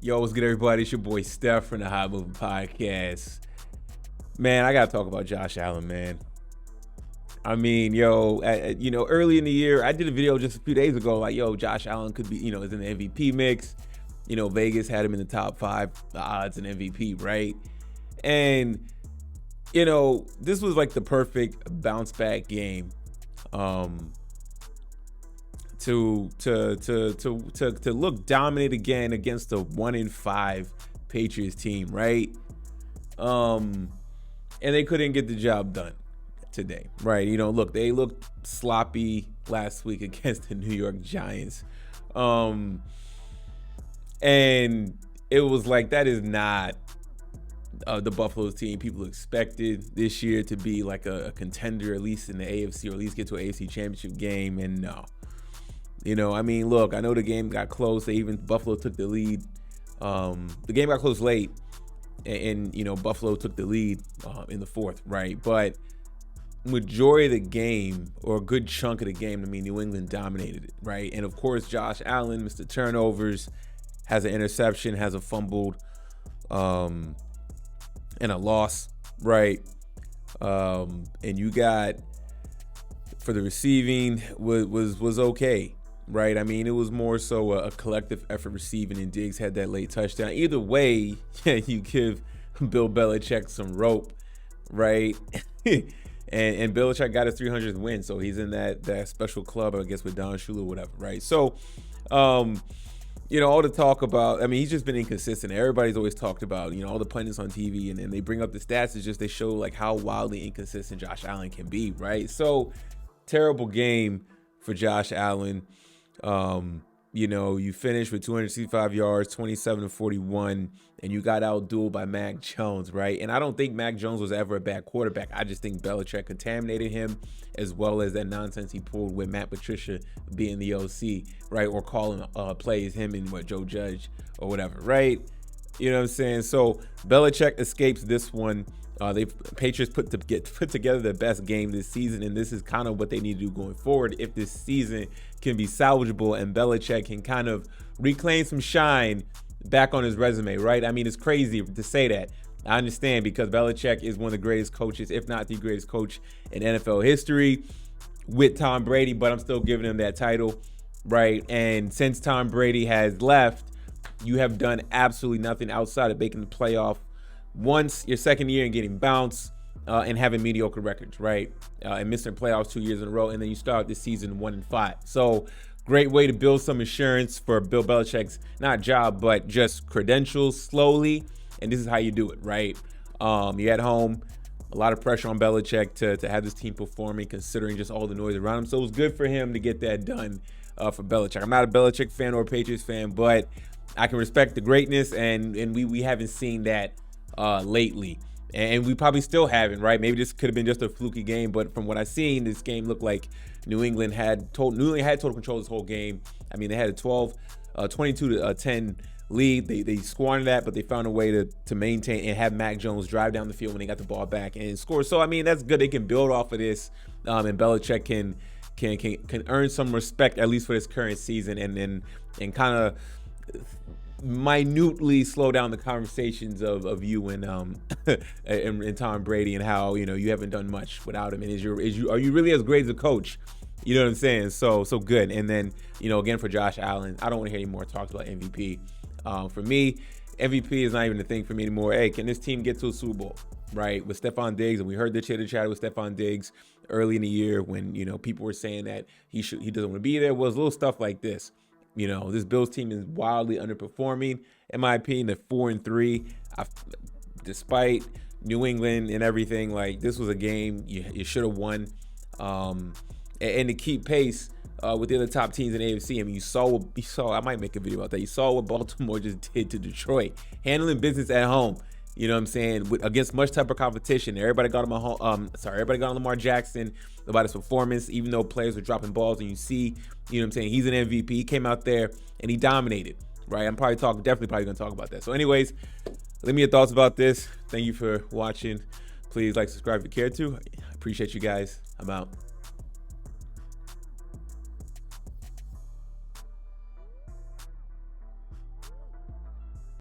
Yo, what's good, everybody? It's your boy Steph from the Hot Moving Podcast. Man, I gotta talk about Josh Allen, man. I mean, early in the year, I did a video just a few days ago, like, Josh Allen could be, is in the MVP mix. Vegas had him in the top 5 odds in MVP, right? And, this was like the perfect bounce back game. To look dominant again against a 1-5 Patriots team, right? And they couldn't get the job done today, right? Look, they looked sloppy last week against the New York Giants. And it was like, that is not the Buffalo's team people expected this year to be like a contender, at least in the AFC, or at least get to an AFC championship game. And no. Look, I know the game got close. Buffalo took the lead. The game got close late, and Buffalo took the lead in the fourth, right? But majority of the game, or a good chunk of the game, New England dominated it, right? And of course, Josh Allen, Mr. Turnovers, has an interception, has a fumbled, and a loss, right? And you got, for the receiving, was okay. Right, it was more so a collective effort receiving, and Diggs had that late touchdown. Either way, you give Bill Belichick some rope, right? and Belichick got his 300th win, so he's in that special club, I guess, with Don Shula or whatever, right? So, all the talk about, he's just been inconsistent. Everybody's always talked about, all the pundits on TV, and they bring up the stats. It's just they show like how wildly inconsistent Josh Allen can be, right? So, terrible game for Josh Allen. You finished with 265 yards, 27-41, and you got outdueled by Mac Jones, right? And I don't think Mac Jones was ever a bad quarterback. I just think Belichick contaminated him, as well as that nonsense he pulled with Matt Patricia being the OC, right? Or calling plays, him and Joe Judge or whatever, right? You know what I'm saying? So Belichick escapes this one. Patriots put together the best game this season, and this is kind of what they need to do going forward if this season can be salvageable and Belichick can kind of reclaim some shine back on his resume, right? It's crazy to say that. I understand, because Belichick is one of the greatest coaches, if not the greatest coach in NFL history, with Tom Brady, but I'm still giving him that title, right? And since Tom Brady has left, you have done absolutely nothing outside of making the playoff once, your second year, and getting bounced and having mediocre records, right? And missing playoffs 2 years in a row, and then you start this season 1-5. So great way to build some insurance for Bill Belichick's, not job, but just credentials slowly. And this is how you do it, right? You're at home, a lot of pressure on Belichick to have this team performing, considering just all the noise around him. So it was good for him to get that done for Belichick. I'm not a Belichick fan or a Patriots fan, but I can respect the greatness, and we haven't seen that lately, and we probably still haven't, right? Maybe this could have been just a fluky game, but from what I've seen, this game looked like New England had total control this whole game. They had a 22-10 lead. They squandered that, but they found a way to maintain and have Mac Jones drive down the field when they got the ball back and score. So that's good. They can build off of this, and Belichick can earn some respect, at least for this current season, and kind of minutely slow down the conversations of you and and Tom Brady, and how you haven't done much without him, and are you really as great as a coach? You know what I'm saying? So good. And then again, for Josh Allen, I don't want to hear any more talks about MVP. For me, MVP is not even a thing for me anymore. Hey, can this team get to a Super Bowl, right? With Stephon Diggs, and we heard the chitter chatter with Stephon Diggs early in the year when people were saying that he doesn't want to be there. Was little stuff like this. This Bills team is wildly underperforming. In my opinion, they're 4-3. Despite New England and everything, like, this was a game you should have won. And to keep pace with the other top teams in the AFC. You saw. I might make a video about that. You saw what Baltimore just did to Detroit, handling business at home. You know what I'm saying? Against much tougher competition. Everybody got on everybody got on Lamar Jackson about his performance, even though players were dropping balls. And you see, you know what I'm saying? He's an MVP. He came out there and he dominated, right? I'm definitely going to talk about that. So anyways, leave me your thoughts about this. Thank you for watching. Please like, subscribe if you care to. I appreciate you guys. I'm out.